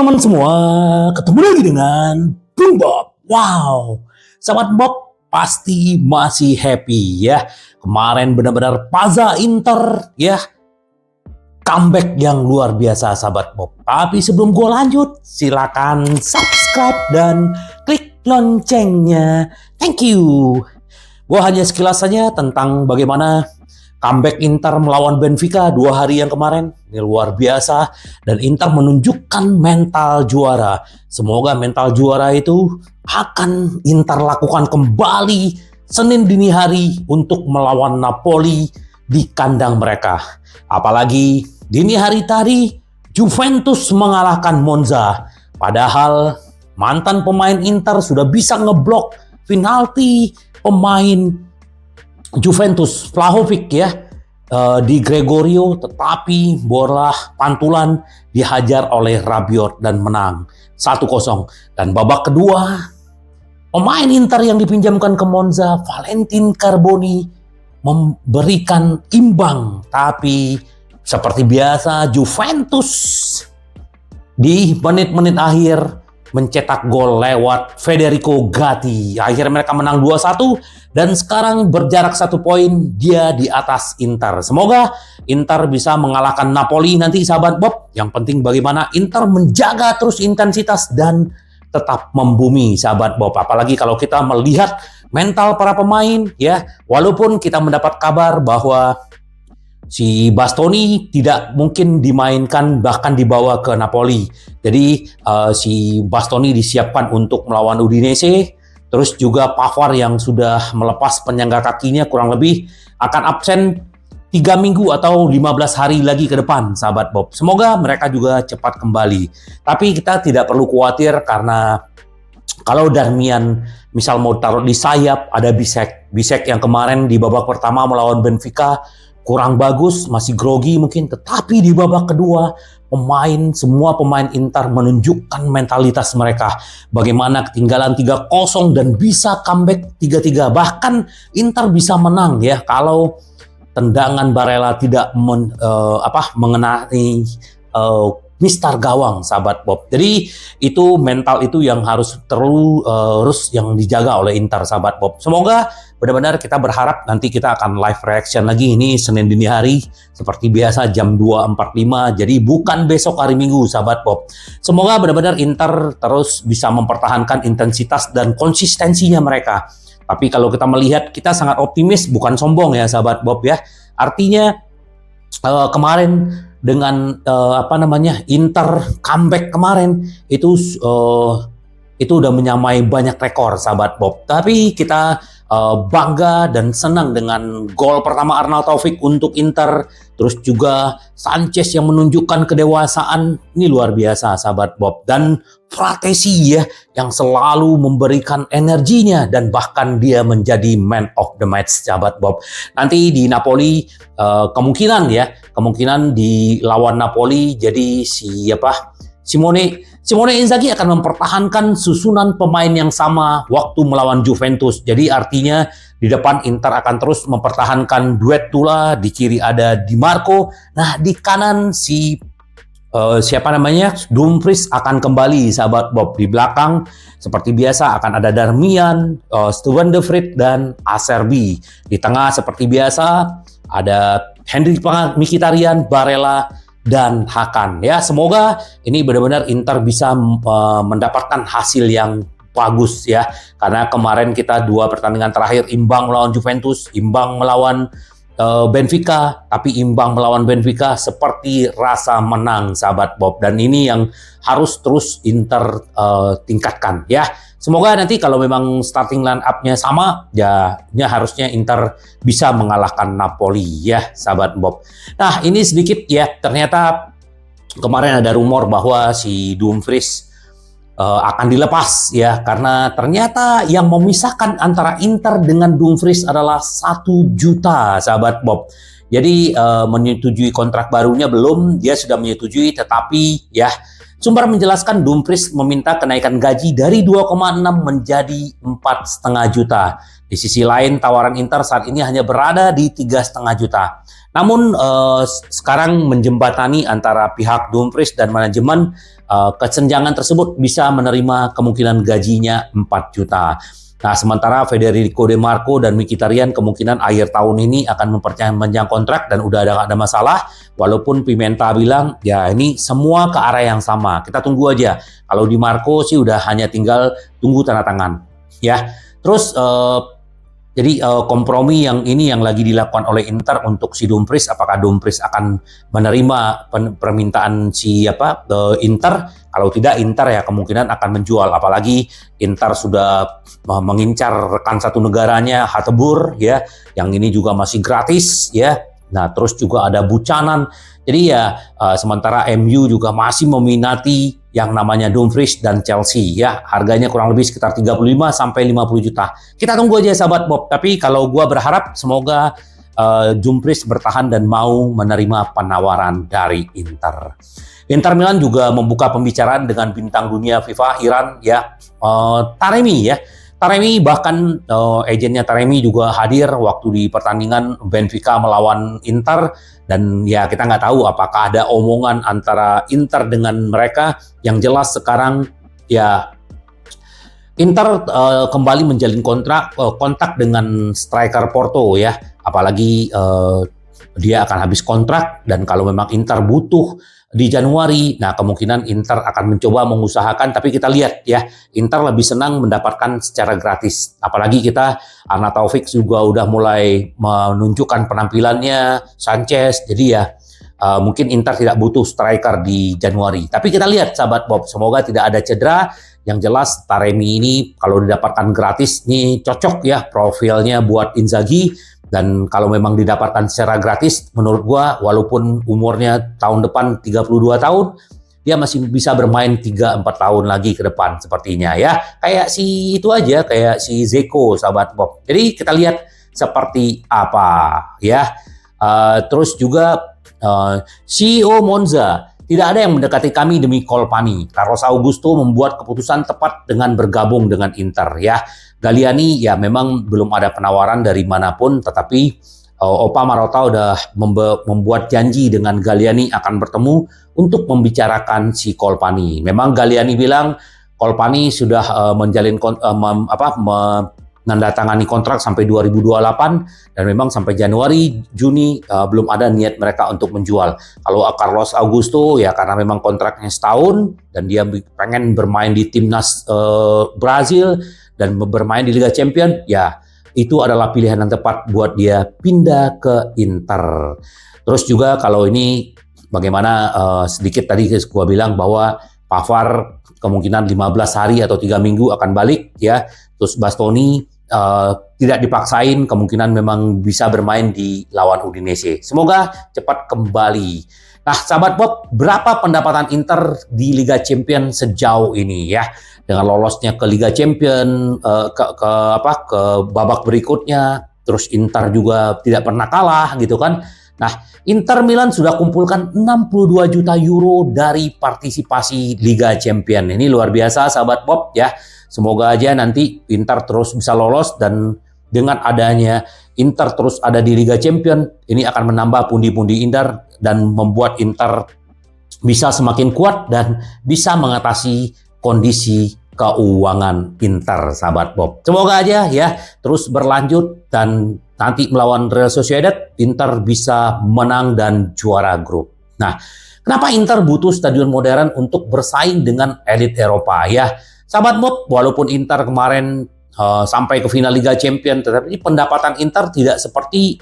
teman-teman semua, ketemu lagi dengan Bung Bob. Wow, sahabat Bob pasti masih happy ya. Kemarin benar-benar Paza Inter ya, comeback yang luar biasa sahabat Bob. Tapi sebelum gue lanjut, silakan subscribe dan klik loncengnya. Thank you. Gue hanya sekilas saja tentang bagaimana comeback Inter melawan Benfica 2 hari yang kemarin. Ini luar biasa. Dan Inter menunjukkan mental juara. Semoga mental juara itu akan Inter lakukan kembali Senin dini hari untuk melawan Napoli di kandang mereka. Apalagi dini hari tadi Juventus mengalahkan Monza. Padahal mantan pemain Inter sudah bisa ngeblok penalti pemain Juventus, Vlahovic ya, di Gregorio, tetapi bola pantulan dihajar oleh Rabiot dan menang 1-0. Dan babak kedua, pemain Inter yang dipinjamkan ke Monza, Valentin Carboni, memberikan imbang. Tapi seperti biasa, Juventus di menit-menit akhir mencetak gol lewat Federico Gatti. Akhirnya mereka menang 2-1 dan sekarang berjarak 1 poin, dia di atas Inter. Semoga Inter bisa mengalahkan Napoli nanti sahabat Bob. Yang penting bagaimana Inter menjaga terus intensitas dan tetap membumi sahabat Bob. Apalagi kalau kita melihat mental para pemain ya, walaupun kita mendapat kabar bahwa si Bastoni tidak mungkin dimainkan bahkan dibawa ke Napoli. Jadi si Bastoni disiapkan untuk melawan Udinese. Terus juga Pavard yang sudah melepas penyangga kakinya kurang lebih akan absen 3 minggu atau 15 hari lagi ke depan sahabat Bob. Semoga mereka juga cepat kembali. Tapi kita tidak perlu khawatir karena kalau Darmian misal mau taruh di sayap, ada Bisek yang kemarin di babak pertama melawan Benfica kurang bagus, masih grogi mungkin, tetapi di babak kedua semua pemain Inter menunjukkan mentalitas mereka. Bagaimana ketinggalan 3-0 dan bisa comeback 3-3. Bahkan Inter bisa menang ya kalau tendangan Barella tidak mengenai mistar gawang sahabat Bob. Jadi itu mental itu yang harus terus yang dijaga oleh Inter sahabat Bob. Semoga benar-benar kita berharap nanti kita akan live reaction lagi ini Senin dini hari seperti biasa jam 2.45. Jadi bukan besok hari Minggu sahabat Bob. Semoga benar-benar Inter terus bisa mempertahankan intensitas dan konsistensinya mereka. Tapi kalau kita melihat, kita sangat optimis, bukan sombong ya sahabat Bob ya. Artinya kemarin dengan Inter comeback kemarin itu udah menyamai banyak rekor sahabat Bob. Tapi kita bangga dan senang dengan gol pertama Arnald Taufik untuk Inter. Terus juga Sanchez yang menunjukkan kedewasaan, ini luar biasa sahabat Bob. Dan Fratesi ya yang selalu memberikan energinya dan bahkan dia menjadi man of the match sahabat Bob. Nanti di Napoli kemungkinan di lawan Napoli jadi Simone Inzaghi akan mempertahankan susunan pemain yang sama waktu melawan Juventus. Jadi artinya di depan Inter akan terus mempertahankan duet Tula, di kiri ada Di Marco. Nah, di kanan Dumfries akan kembali sahabat Bob. Di belakang seperti biasa akan ada Darmian, Steven de Vrij dan Acerbi. Di tengah seperti biasa ada Henry Mkhitaryan, Barella dan Hakan ya. Semoga ini benar-benar Inter bisa mendapatkan hasil yang bagus ya, karena kemarin kita 2 pertandingan terakhir imbang melawan Juventus, imbang melawan Benfica, tapi imbang melawan Benfica seperti rasa menang sahabat Bob. Dan ini yang harus terus Inter tingkatkan ya. Semoga nanti kalau memang starting line up-nya sama, ya harusnya Inter bisa mengalahkan Napoli ya, sahabat Bob. Nah, ini sedikit ya, ternyata kemarin ada rumor bahwa si Dumfries akan dilepas ya, karena ternyata yang memisahkan antara Inter dengan Dumfries adalah 1 juta, sahabat Bob. Jadi menyetujui kontrak barunya belum, dia sudah menyetujui, tetapi ya Sumber menjelaskan Dumfries meminta kenaikan gaji dari 2,6 menjadi 4,5 juta. Di sisi lain, tawaran Inter saat ini hanya berada di 3,5 juta. Namun sekarang menjembatani antara pihak Dumfries dan manajemen, kesenjangan tersebut bisa menerima kemungkinan gajinya 4 juta. Nah, sementara Federico De Marco dan Mkhitaryan kemungkinan akhir tahun ini akan memperpanjang kontrak dan udah ada masalah. Walaupun Pimenta bilang, ya ini semua ke arah yang sama. Kita tunggu aja. Kalau Di Marco sih udah hanya tinggal tunggu tanda tangan. Ya, terus jadi kompromi yang ini yang lagi dilakukan oleh Inter untuk si Dumfries, apakah Dumfries akan menerima permintaan Inter? Kalau tidak, Inter ya kemungkinan akan menjual. Apalagi Inter sudah mengincar rekan satu negaranya, Hateboer, ya, yang ini juga masih gratis, ya. Nah, terus juga ada Buchanan. Jadi ya sementara MU juga masih meminati yang namanya Dumfries dan Chelsea, ya, harganya kurang lebih sekitar 35 sampai 50 juta. Kita tunggu aja sahabat Bob, tapi kalau gua berharap semoga Dumfries bertahan dan mau menerima penawaran dari Inter. Inter Milan juga membuka pembicaraan dengan bintang dunia FIFA Iran, ya, Taremi, ya. Taremi bahkan agennya Taremi juga hadir waktu di pertandingan Benfica melawan Inter, dan ya kita nggak tahu apakah ada omongan antara Inter dengan mereka. Yang jelas sekarang ya Inter kembali menjalin kontak dengan striker Porto, ya, apalagi dia akan habis kontrak, dan kalau memang Inter butuh di Januari, nah kemungkinan Inter akan mencoba mengusahakan, tapi kita lihat ya, Inter lebih senang mendapatkan secara gratis. Apalagi kita, Arnautovic Taufik juga udah mulai menunjukkan penampilannya, Sanchez, jadi ya mungkin Inter tidak butuh striker di Januari. Tapi kita lihat sahabat Bob, semoga tidak ada cedera. Yang jelas Taremi ini kalau didapatkan gratis, ini cocok ya profilnya buat Inzaghi. Dan kalau memang didapatkan secara gratis, menurut gua walaupun umurnya tahun depan 32 tahun, dia masih bisa bermain 3-4 tahun lagi ke depan sepertinya, ya. Kayak si itu aja, kayak si Zeko, sahabat Bob. Jadi kita lihat seperti apa, ya. Terus juga CEO Monza, tidak ada yang mendekati kami demi Colpani. Carlos Augusto membuat keputusan tepat dengan bergabung dengan Inter, ya. Galliani ya memang belum ada penawaran dari manapun, tetapi Opa Marotta udah membuat janji dengan Galliani akan bertemu untuk membicarakan si Colpani. Memang Galliani bilang Colpani sudah menandatangani kontrak sampai 2028, dan memang sampai Januari, Juni belum ada niat mereka untuk menjual. Kalau Carlos Augusto ya karena memang kontraknya setahun dan dia pengen bermain di timnas Brazil dan bermain di Liga Champions, ya itu adalah pilihan yang tepat buat dia pindah ke Inter. Terus juga kalau ini bagaimana sedikit tadi gua bilang bahwa Pavard kemungkinan 15 hari atau 3 minggu akan balik, ya. Terus Bastoni tidak dipaksain, kemungkinan memang bisa bermain di lawan Udinese. Semoga cepat kembali. Nah, sahabat Bob, berapa pendapatan Inter di Liga Champions sejauh ini, ya? Dengan lolosnya ke Liga Champions, ke babak berikutnya, terus Inter juga tidak pernah kalah gitu kan. Nah, Inter Milan sudah kumpulkan 62 juta euro dari partisipasi Liga Champions. Ini luar biasa sahabat Bob, ya. Semoga aja nanti Inter terus bisa lolos, dan dengan adanya Inter terus ada di Liga Champions, ini akan menambah pundi-pundi Inter dan membuat Inter bisa semakin kuat dan bisa mengatasi kondisi keuangan Inter, sahabat Bob. Semoga aja ya terus berlanjut, dan nanti melawan Real Sociedad Inter bisa menang dan juara grup. Nah, kenapa Inter butuh stadion modern untuk bersaing dengan elit Eropa, ya? Sahabat Bob, walaupun Inter kemarin sampai ke final Liga Champions, tetapi pendapatan Inter tidak seperti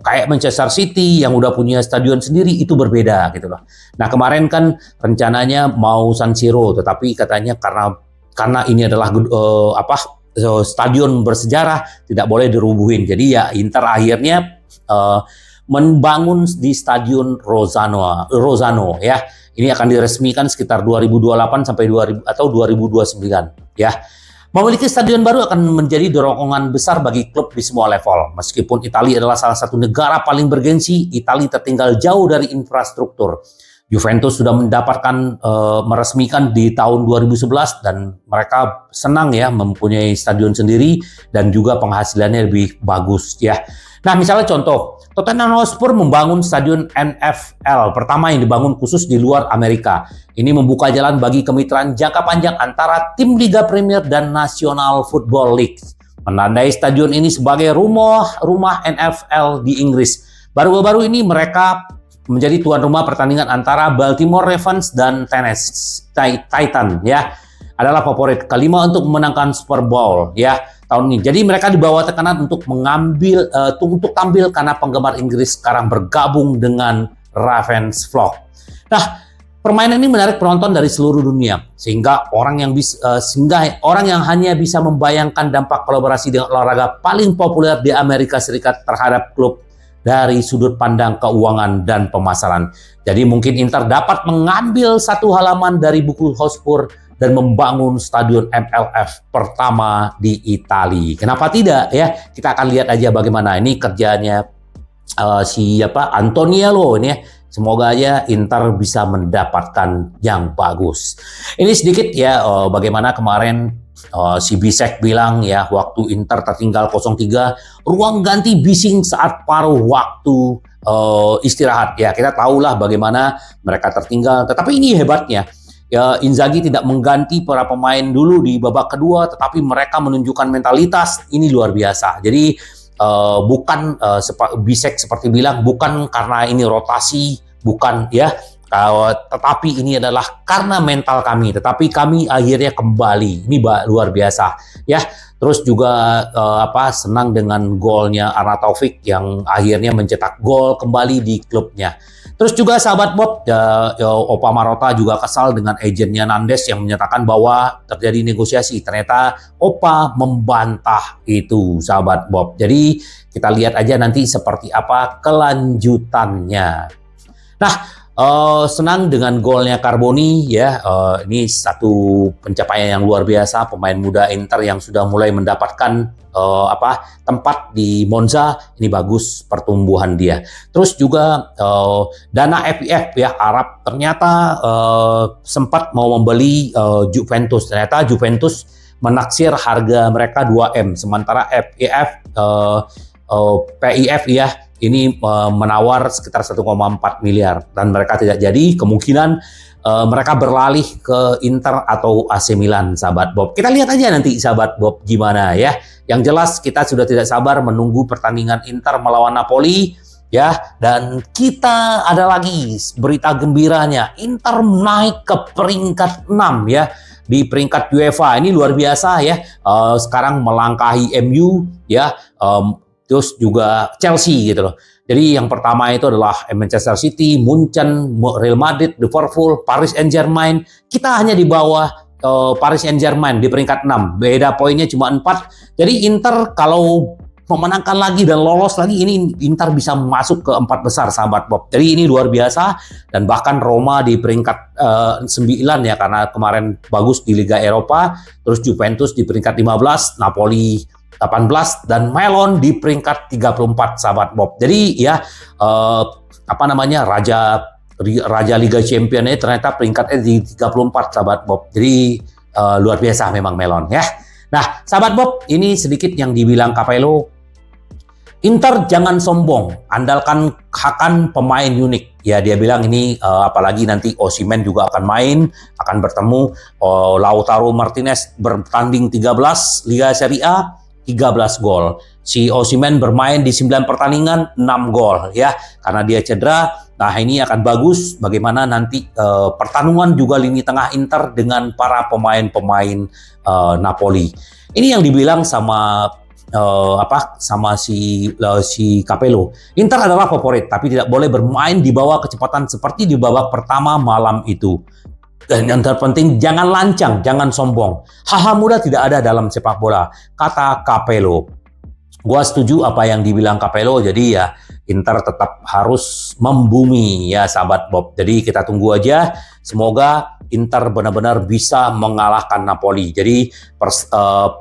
kayak Manchester City yang udah punya stadion sendiri, itu berbeda gitu loh. Nah, kemarin kan rencananya mau San Siro, tetapi katanya karena ini adalah stadion bersejarah, tidak boleh dirubuhin. Jadi ya Inter akhirnya membangun di Stadion Rosano, ya. Ini akan diresmikan sekitar 2028 sampai 2029, ya. Memiliki stadion baru akan menjadi dorongan besar bagi klub di semua level. Meskipun Italia adalah salah satu negara paling bergensi, Italia tertinggal jauh dari infrastruktur. Juventus sudah mendapatkan meresmikan di tahun 2011 dan mereka senang ya mempunyai stadion sendiri dan juga penghasilannya lebih bagus ya. Nah, misalnya contoh, Tottenham Hotspur membangun stadion NFL pertama yang dibangun khusus di luar Amerika. Ini membuka jalan bagi kemitraan jangka panjang antara tim Liga Premier dan National Football League. Menandai stadion ini sebagai rumah NFL di Inggris. Baru-baru ini mereka menjadi tuan rumah pertandingan antara Baltimore Ravens dan Tennessee Titans ya. Adalah favorit kelima untuk memenangkan Super Bowl ya tahun ini. Jadi mereka dibawa tekanan untuk untuk tampil karena penggemar Inggris sekarang bergabung dengan Ravens Flock. Nah, permainan ini menarik penonton dari seluruh dunia sehingga orang yang hanya bisa membayangkan dampak kolaborasi dengan olahraga paling populer di Amerika Serikat terhadap klub dari sudut pandang keuangan dan pemasaran. Jadi mungkin Inter dapat mengambil satu halaman dari buku Hotspur dan membangun stadion MLS pertama di Italia. Kenapa tidak ya? Kita akan lihat aja bagaimana ini kerjanya Antoniello ini ya. Semoga aja Inter bisa mendapatkan yang bagus. Ini sedikit ya bagaimana kemarin si Bisek bilang ya waktu Inter tertinggal 0-3, ruang ganti bising saat paruh waktu istirahat. Ya kita tahulah bagaimana mereka tertinggal. Tetapi ini hebatnya. Ya, Inzaghi tidak mengganti para pemain dulu di babak kedua, tetapi mereka menunjukkan mentalitas ini luar biasa. Jadi bukan Bisek seperti bilang bukan karena ini rotasi, bukan ya, tetapi ini adalah karena mental kami. Tetapi kami akhirnya kembali. Ini luar biasa ya. Terus juga senang dengan golnya Arnautovic yang akhirnya mencetak gol kembali di klubnya. Terus juga sahabat Bob, Opa Marotta juga kesal dengan agennya Nandes yang menyatakan bahwa terjadi negosiasi. Ternyata Opa membantah itu sahabat Bob. Jadi kita lihat aja nanti seperti apa kelanjutannya. Nah, senang dengan golnya Carboni ya. Ini satu pencapaian yang luar biasa, pemain muda Inter yang sudah mulai mendapatkan tempat di Monza. Ini bagus pertumbuhan dia. Terus juga dana FIF ya Arab ternyata sempat mau membeli Juventus. Ternyata Juventus menaksir harga mereka 2M, sementara PIF ya ini menawar sekitar 1,4 miliar dan mereka tidak jadi. Kemungkinan mereka beralih ke Inter atau AC Milan sahabat Bob. Kita lihat aja nanti sahabat Bob gimana ya. Yang jelas kita sudah tidak sabar menunggu pertandingan Inter melawan Napoli ya, dan kita ada lagi berita gembiranya, Inter naik ke peringkat 6 ya di peringkat UEFA. Ini luar biasa ya. Sekarang melangkahi MU ya. Terus juga Chelsea gitu loh. Jadi yang pertama itu adalah Manchester City, Munchen, Real Madrid, Liverpool, Paris Saint-Germain. Kita hanya di bawah Paris Saint-Germain di peringkat 6. Beda poinnya cuma 4. Jadi Inter kalau memenangkan lagi dan lolos lagi, ini Inter bisa masuk ke 4 besar sahabat Bob. Jadi ini luar biasa. Dan bahkan Roma di peringkat 9 ya, karena kemarin bagus di Liga Eropa. Terus Juventus di peringkat 15, Napoli 18 dan Milan di peringkat 34 sahabat Bob. Jadi ya Raja Liga Championnya ternyata peringkatnya di 34 sahabat Bob. Jadi luar biasa memang Milan ya. Nah sahabat Bob, ini sedikit yang dibilang Capello. Inter jangan sombong, andalkan akan pemain unik. Ya dia bilang ini apalagi nanti Osimhen juga akan main, akan bertemu Lautaro Martinez bertanding 13 Liga Serie A. 13 gol. Si Osimhen bermain di 9 pertandingan, 6 gol ya. Karena dia cedera. Nah, ini akan bagus bagaimana nanti pertarungan juga lini tengah Inter dengan para pemain-pemain Napoli. Ini yang dibilang sama si Capello. Inter adalah favorit tapi tidak boleh bermain di bawah kecepatan seperti di babak pertama malam itu. Dan yang terpenting jangan lancang, jangan sombong. Hal-hal mudah tidak ada dalam sepak bola, kata Capello. Gua setuju apa yang dibilang Capello. Jadi ya Inter tetap harus membumi ya sahabat Bob. Jadi kita tunggu aja. Semoga Inter benar-benar bisa mengalahkan Napoli. Jadi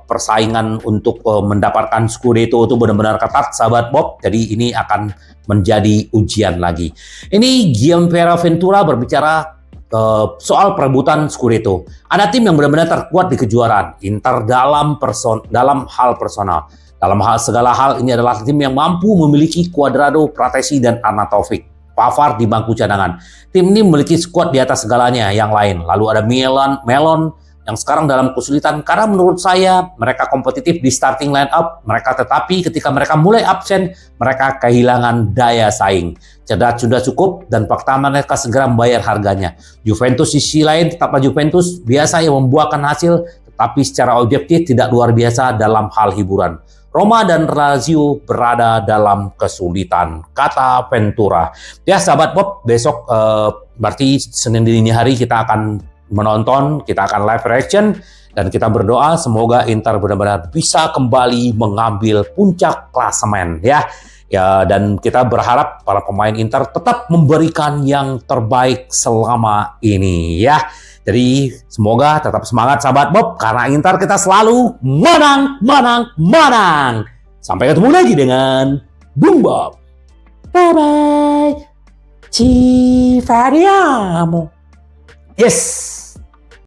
persaingan untuk mendapatkan Scudetto itu benar-benar ketat, sahabat Bob. Jadi ini akan menjadi ujian lagi. Ini Gianpiero Ventura berbicara soal perebutan Scudetto. Ada tim yang benar-benar terkuat di kejuaraan. Inter dalam hal personal. Dalam segala hal ini adalah tim yang mampu memiliki Cuadrado, Pratesi, dan Arnautovic. Pavard di bangku cadangan. Tim ini memiliki skuad di atas segalanya yang lain. Lalu ada Melon yang sekarang dalam kesulitan karena menurut saya mereka kompetitif di starting line up. Tetapi ketika mereka mulai absen, mereka kehilangan daya saing. Cedera sudah cukup dan fakta mereka segera membayar harganya. Juventus sisi lain tetaplah Juventus, biasa yang membuahkan hasil, tetapi secara objektif tidak luar biasa dalam hal hiburan. Roma dan Lazio berada dalam kesulitan, kata Ventura. Ya sahabat Bob, besok berarti Senin dini hari kita akan menonton, kita akan live reaction, dan kita berdoa semoga Inter benar-benar bisa kembali mengambil puncak klasemen ya. Dan kita berharap para pemain Inter tetap memberikan yang terbaik selama ini ya. Jadi semoga tetap semangat sahabat Bob, karena Inter kita selalu menang. Sampai ketemu lagi dengan Bung Bob. Bye-bye. Ci vediamo. Yes.